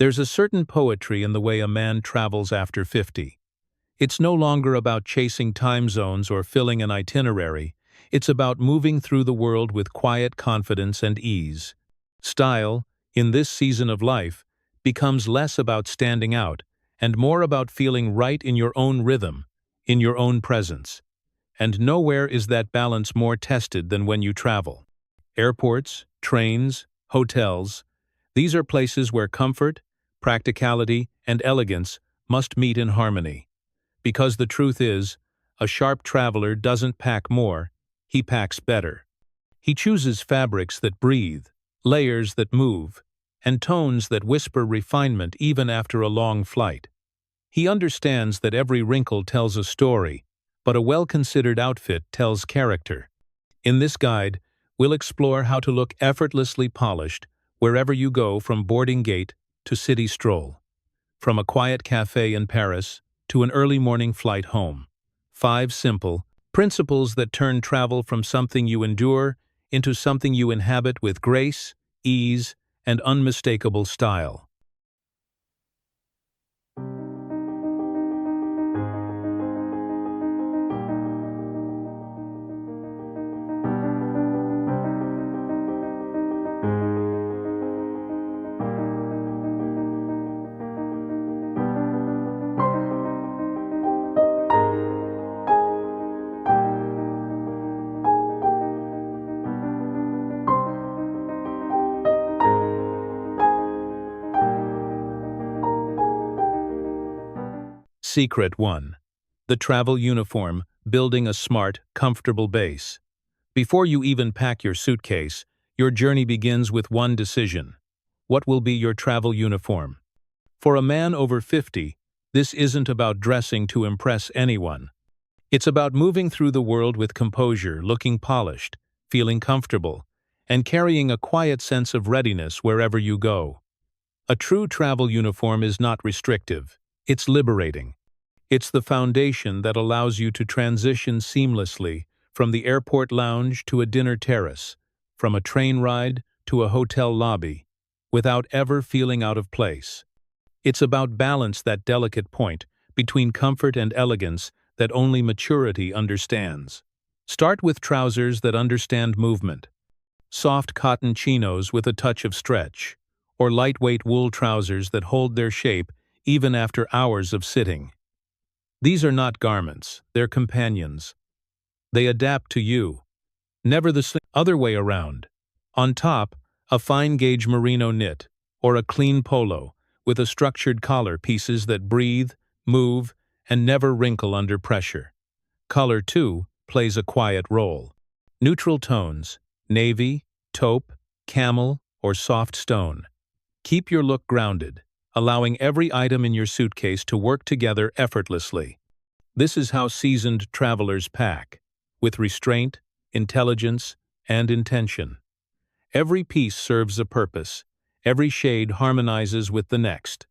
There's a certain poetry in the way a man travels after 50. It's no longer about chasing time zones or filling an itinerary. It's about moving through the world with quiet confidence and ease. Style, in this season of life, becomes less about standing out and more about feeling right in your own rhythm, in your own presence. And nowhere is that balance more tested than when you travel. Airports, trains, hotels, these are places where comfort, practicality, and elegance must meet in harmony. Because the truth is, a sharp traveler doesn't pack more, he packs better. He chooses fabrics that breathe, layers that move, and tones that whisper refinement even after a long flight. He understands that every wrinkle tells a story, but a well-considered outfit tells character. In this guide, we'll explore how to look effortlessly polished wherever you go, from boarding gate to city stroll, from a quiet cafe in Paris to an early morning flight home. 5 simple principles that turn travel from something you endure into something you inhabit with grace, ease, and unmistakable style. Secret 1. The travel uniform, building a smart, comfortable base. Before you even pack your suitcase, your journey begins with one decision. What will be your travel uniform? For a man over 50, this isn't about dressing to impress anyone. It's about moving through the world with composure, looking polished, feeling comfortable, and carrying a quiet sense of readiness wherever you go. A true travel uniform is not restrictive. It's liberating. It's the foundation that allows you to transition seamlessly from the airport lounge to a dinner terrace, from a train ride to a hotel lobby, without ever feeling out of place. It's about balance, that delicate point between comfort and elegance that only maturity understands. Start with trousers that understand movement. Soft cotton chinos with a touch of stretch, or lightweight wool trousers that hold their shape even after hours of sitting. These are not garments, they're companions. They adapt to you. Never the other way around. On top, a fine-gauge merino knit, or a clean polo, with a structured collar, pieces that breathe, move, and never wrinkle under pressure. Color, too, plays a quiet role. Neutral tones, navy, taupe, camel, or soft stone. Keep your look grounded, allowing every item in your suitcase to work together effortlessly. This is how seasoned travelers pack, with restraint, intelligence, and intention. Every piece serves a purpose. Every shade harmonizes with the next.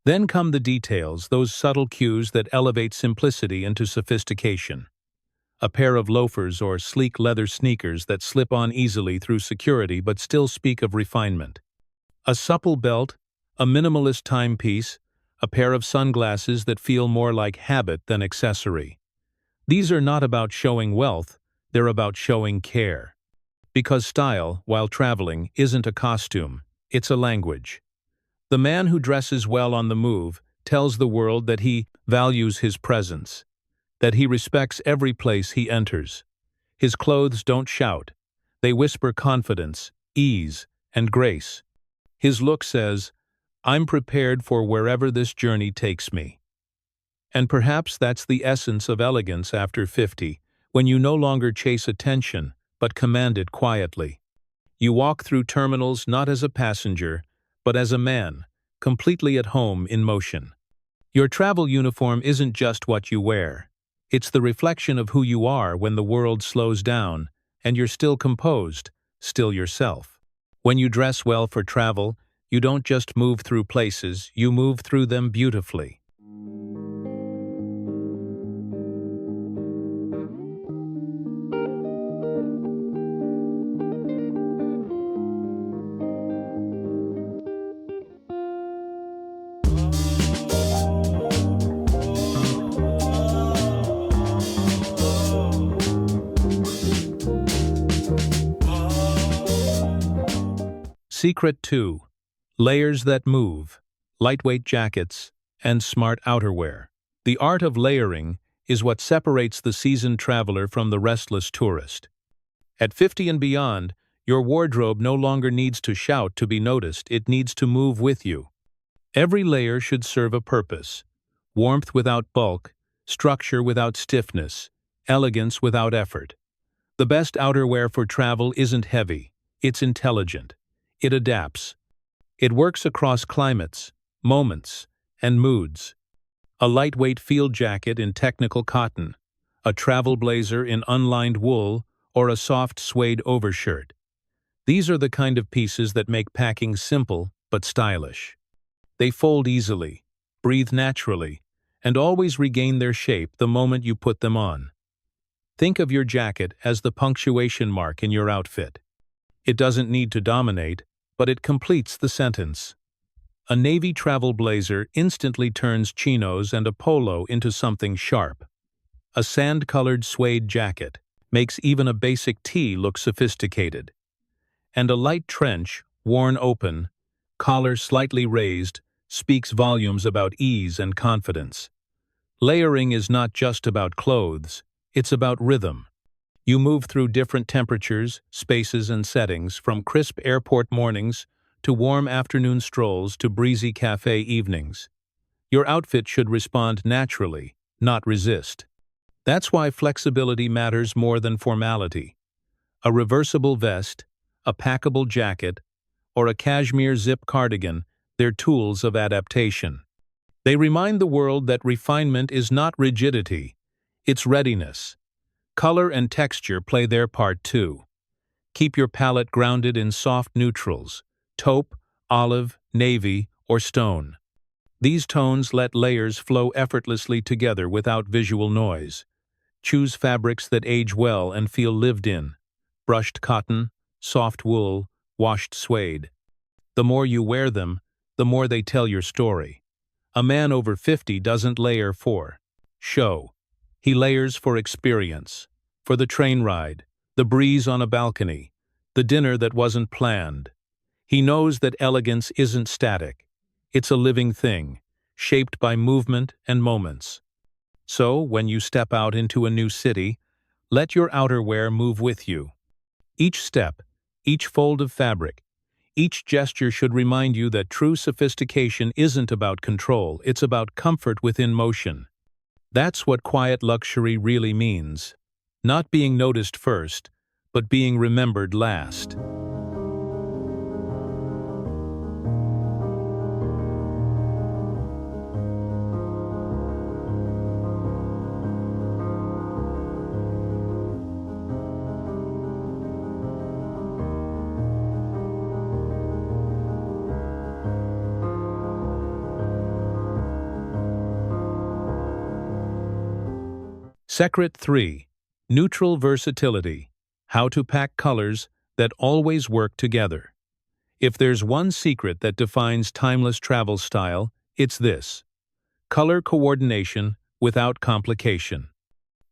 Then come the details, those subtle cues that elevate simplicity into sophistication. A pair of loafers or sleek leather sneakers that slip on easily through security but still speak of refinement. A supple belt, a minimalist timepiece, a pair of sunglasses that feel more like habit than accessory. These are not about showing wealth, they're about showing care. Because style, while traveling, isn't a costume, it's a language. The man who dresses well on the move tells the world that he values his presence, that he respects every place he enters. His clothes don't shout, they whisper confidence, ease, and grace. His look says, "I'm prepared for wherever this journey takes me." And perhaps that's the essence of elegance after 50, when you no longer chase attention, but command it quietly. You walk through terminals not as a passenger, but as a man, completely at home in motion. Your travel uniform isn't just what you wear. It's the reflection of who you are when the world slows down, and you're still composed, still yourself. When you dress well for travel, you don't just move through places, you move through them beautifully. Secret 2. Layers that move, lightweight jackets, and smart outerwear. The art of layering is what separates the seasoned traveler from the restless tourist. At 50 and beyond, your wardrobe no longer needs to shout to be noticed, it needs to move with you. Every layer should serve a purpose. Warmth without bulk, structure without stiffness, elegance without effort. The best outerwear for travel isn't heavy, it's intelligent. It adapts. It works across climates, moments, and moods. A lightweight field jacket in technical cotton, a travel blazer in unlined wool, or a soft suede overshirt. These are the kind of pieces that make packing simple but stylish. They fold easily, breathe naturally, and always regain their shape the moment you put them on. Think of your jacket as the punctuation mark in your outfit. It doesn't need to dominate, but it completes the sentence. A navy travel blazer instantly turns chinos and a polo into something sharp. A sand-colored suede jacket makes even a basic tee look sophisticated. And a light trench, worn open, collar slightly raised, speaks volumes about ease and confidence. Layering is not just about clothes, it's about rhythm. You move through different temperatures, spaces, and settings, from crisp airport mornings to warm afternoon strolls to breezy cafe evenings. Your outfit should respond naturally, not resist. That's why flexibility matters more than formality. A reversible vest, a packable jacket, or a cashmere zip cardigan, they're tools of adaptation. They remind the world that refinement is not rigidity, it's readiness. Color and texture play their part too. Keep your palette grounded in soft neutrals, taupe, olive, navy, or stone. These tones let layers flow effortlessly together without visual noise. Choose fabrics that age well and feel lived in. Brushed cotton, soft wool, washed suede. The more you wear them, the more they tell your story. A man over 50 doesn't layer for show. He layers for experience, for the train ride, the breeze on a balcony, the dinner that wasn't planned. He knows that elegance isn't static. It's a living thing, shaped by movement and moments. So, when you step out into a new city, let your outerwear move with you. Each step, each fold of fabric, each gesture should remind you that true sophistication isn't about control, it's about comfort within motion. That's what quiet luxury really means. Not being noticed first, but being remembered last. Secret 3. Neutral versatility. How to pack colors that always work together. If there's one secret that defines timeless travel style, it's this: color coordination without complication.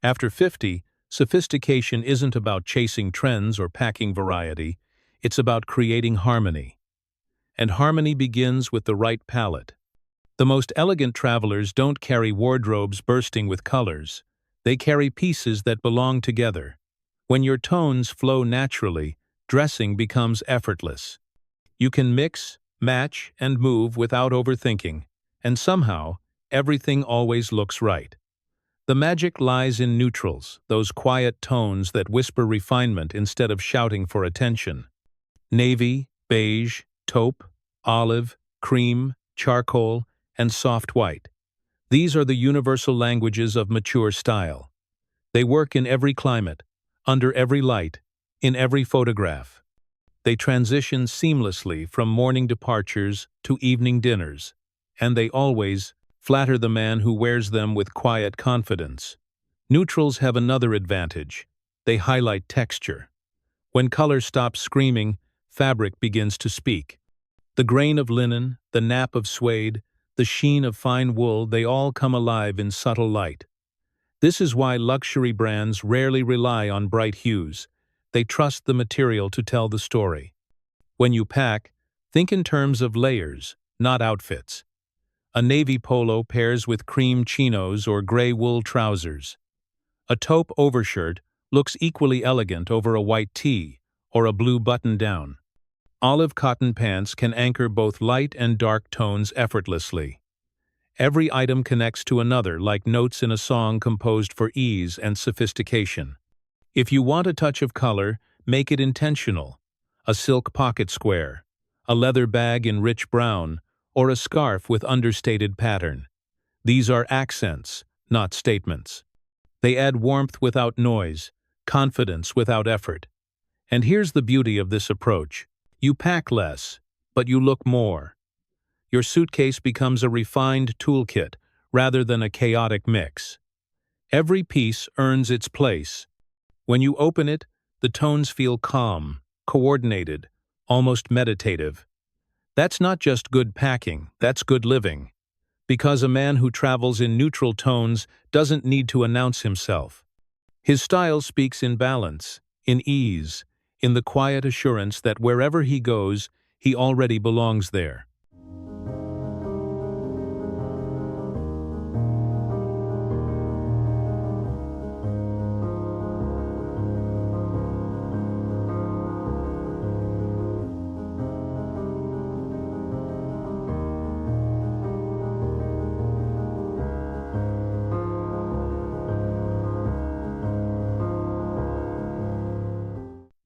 After 50, sophistication isn't about chasing trends or packing variety, it's about creating harmony. And harmony begins with the right palette. The most elegant travelers don't carry wardrobes bursting with colors. They carry pieces that belong together. When your tones flow naturally, dressing becomes effortless. You can mix, match, and move without overthinking, and somehow, everything always looks right. The magic lies in neutrals, those quiet tones that whisper refinement instead of shouting for attention. Navy, beige, taupe, olive, cream, charcoal, and soft white. These are the universal languages of mature style. They work in every climate, under every light, in every photograph. They transition seamlessly from morning departures to evening dinners, and they always flatter the man who wears them with quiet confidence. Neutrals have another advantage. They highlight texture. When color stops screaming, fabric begins to speak. The grain of linen, the nap of suede, the sheen of fine wool, they all come alive in subtle light. This is why luxury brands rarely rely on bright hues. They trust the material to tell the story. When you pack, Think in terms of layers, not outfits. A navy polo pairs with cream chinos or gray wool trousers. A taupe overshirt looks equally elegant over a white tee or a blue button-down. Olive cotton pants can anchor both light and dark tones effortlessly. Every item connects to another like notes in a song composed for ease and sophistication. If you want a touch of color, make it intentional. A silk pocket square, a leather bag in rich brown, or a scarf with understated pattern. These are accents, not statements. They add warmth without noise, confidence without effort. And here's the beauty of this approach. You pack less, but you look more. Your suitcase becomes a refined toolkit rather than a chaotic mix. Every piece earns its place. When you open it, the tones feel calm, coordinated, almost meditative. That's not just good packing, that's good living. Because a man who travels in neutral tones doesn't need to announce himself. His style speaks in balance, in ease, in the quiet assurance that wherever he goes, he already belongs there.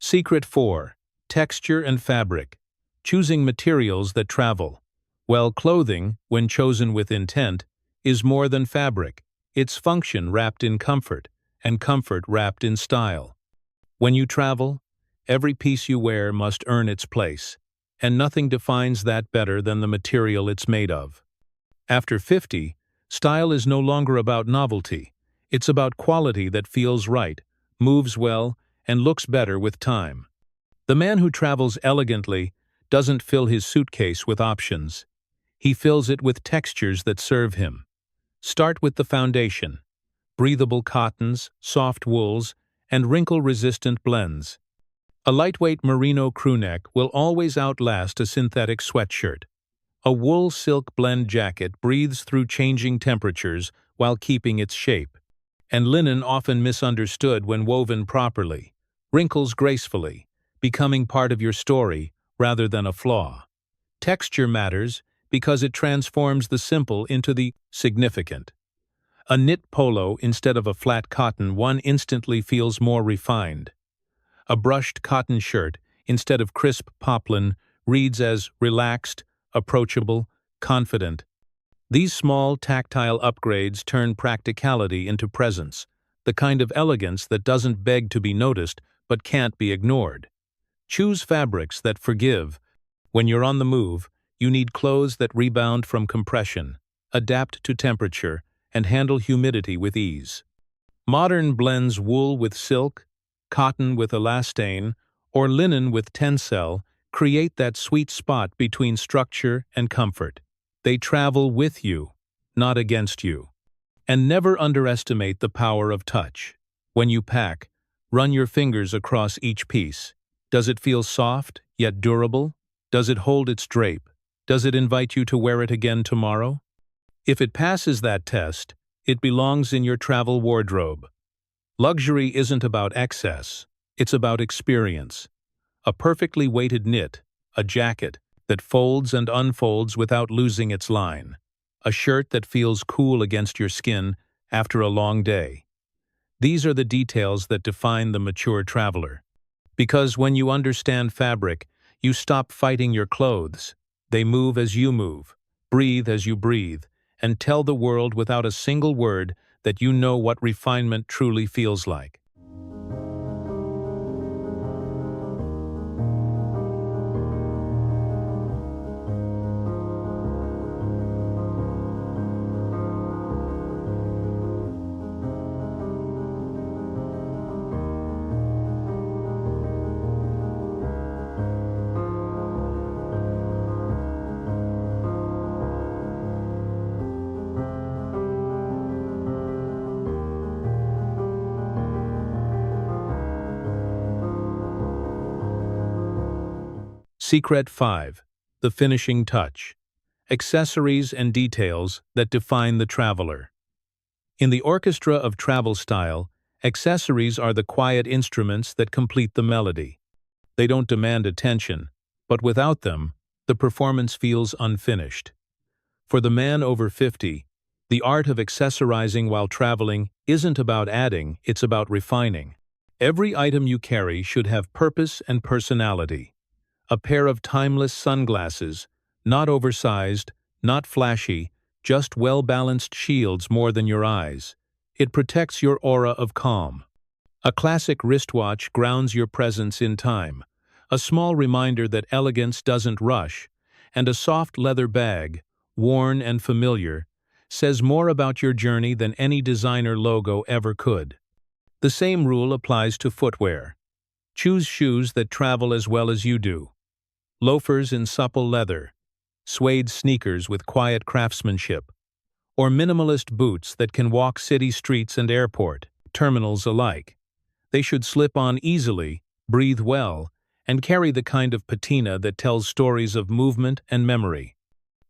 Secret 4. Texture and fabric. Choosing materials that travel. Well, clothing, when chosen with intent, is more than fabric. It's function wrapped in comfort, and comfort wrapped in style. When you travel, every piece you wear must earn its place, and nothing defines that better than the material it's made of. After 50, style is no longer about novelty. It's about quality that feels right, moves well, and looks better with time. The man who travels elegantly doesn't fill his suitcase with options. He fills it with textures that serve him. Start with the foundation: breathable cottons, soft wools, and wrinkle-resistant blends. A lightweight merino crewneck will always outlast a synthetic sweatshirt. A wool-silk blend jacket breathes through changing temperatures while keeping its shape. And linen, often misunderstood when woven properly, wrinkles gracefully, becoming part of your story rather than a flaw. Texture matters because it transforms the simple into the significant. A knit polo instead of a flat cotton one instantly feels more refined. A brushed cotton shirt instead of crisp poplin reads as relaxed, approachable, confident. These small, tactile upgrades turn practicality into presence, the kind of elegance that doesn't beg to be noticed but can't be ignored. Choose fabrics that forgive. When you're on the move, you need clothes that rebound from compression, adapt to temperature, and handle humidity with ease. Modern blends wool with silk, cotton with elastane, or linen with tencel create that sweet spot between structure and comfort. They travel with you, not against you. And never underestimate the power of touch. When you pack, run your fingers across each piece. Does it feel soft, yet durable? Does it hold its drape? Does it invite you to wear it again tomorrow? If it passes that test, it belongs in your travel wardrobe. Luxury isn't about excess, it's about experience. A perfectly weighted knit, a jacket that folds and unfolds without losing its line. A shirt that feels cool against your skin after a long day. These are the details that define the mature traveler. Because when you understand fabric, you stop fighting your clothes. They move as you move, breathe as you breathe, and tell the world without a single word that you know what refinement truly feels like. Secret 5. the finishing touch. Accessories and details that define the traveler. In the orchestra of travel style, accessories are the quiet instruments that complete the melody. They don't demand attention, but without them, the performance feels unfinished. For the man over 50, the art of accessorizing while traveling isn't about adding, it's about refining. Every item you carry should have purpose and personality. A pair of timeless sunglasses, not oversized, not flashy, just well-balanced shields more than your eyes. It protects your aura of calm. A classic wristwatch grounds your presence in time, a small reminder that elegance doesn't rush, and a soft leather bag, worn and familiar, says more about your journey than any designer logo ever could. The same rule applies to footwear. Choose shoes that travel as well as you do. Loafers in supple leather, suede sneakers with quiet craftsmanship, or minimalist boots that can walk city streets and airport terminals alike. They should slip on easily, breathe well, and carry the kind of patina that tells stories of movement and memory.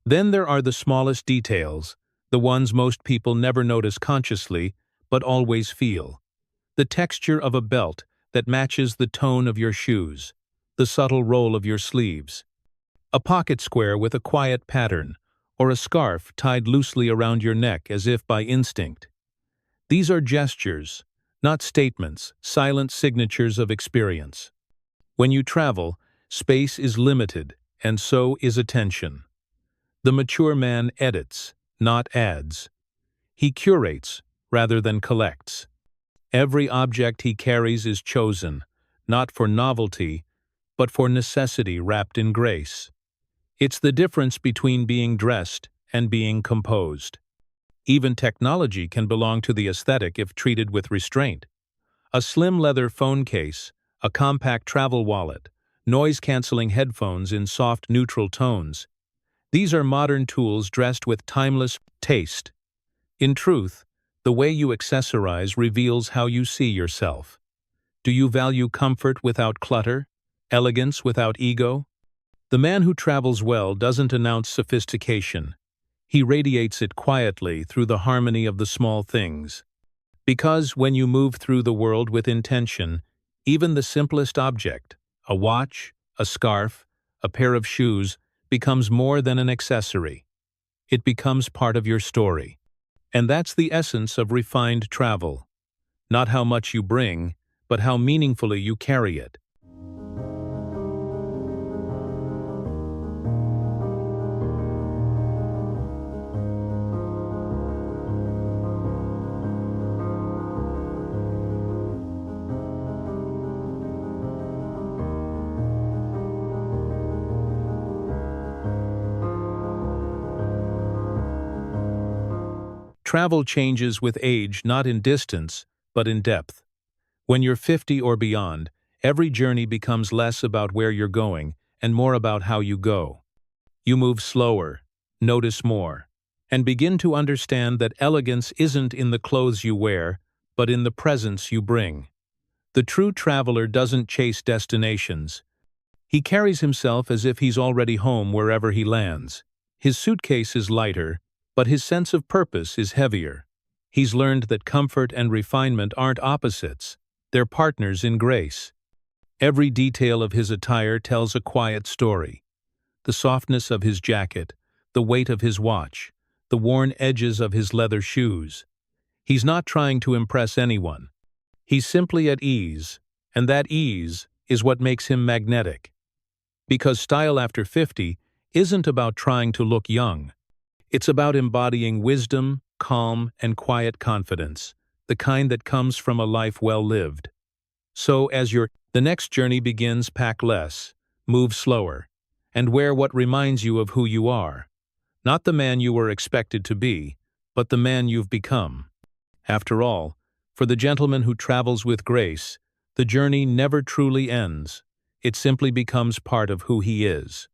Then there are the smallest details, the ones most people never notice consciously, but always feel. The texture of a belt that matches the tone of your shoes, the subtle roll of your sleeves, a pocket square with a quiet pattern, or a scarf tied loosely around your neck as if by instinct. These are gestures, not statements, silent signatures of experience. When you travel, space is limited, and so is attention. The mature man edits, not adds. He curates, rather than collects. Every object he carries is chosen, not for novelty, but for necessity wrapped in grace. It's the difference between being dressed and being composed. Even technology can belong to the aesthetic if treated with restraint. A slim leather phone case, a compact travel wallet, noise-canceling headphones in soft neutral tones. These are modern tools dressed with timeless taste. In truth, the way you accessorize reveals how you see yourself. Do you value comfort without clutter, elegance without ego? The man who travels well doesn't announce sophistication. He radiates it quietly through the harmony of the small things. Because when you move through the world with intention, even the simplest object, a watch, a scarf, a pair of shoes, becomes more than an accessory. It becomes part of your story. And that's the essence of refined travel. Not how much you bring, but how meaningfully you carry it. Travel changes with age, not in distance, but in depth. When you're 50 or beyond, every journey becomes less about where you're going and more about how you go. You move slower, notice more, and begin to understand that elegance isn't in the clothes you wear, but in the presence you bring. The true traveler doesn't chase destinations. He carries himself as if he's already home wherever he lands. His suitcase is lighter, but his sense of purpose is heavier. He's learned that comfort and refinement aren't opposites, they're partners in grace. Every detail of his attire tells a quiet story. The softness of his jacket, the weight of his watch, the worn edges of his leather shoes. He's not trying to impress anyone. He's simply at ease, and that ease is what makes him magnetic. Because style after 50 isn't about trying to look young. It's about embodying wisdom, calm, and quiet confidence, the kind that comes from a life well lived. So the next journey begins, pack less, move slower, and wear what reminds you of who you are. Not the man you were expected to be, but the man you've become. After all, for the gentleman who travels with grace, the journey never truly ends. It simply becomes part of who he is.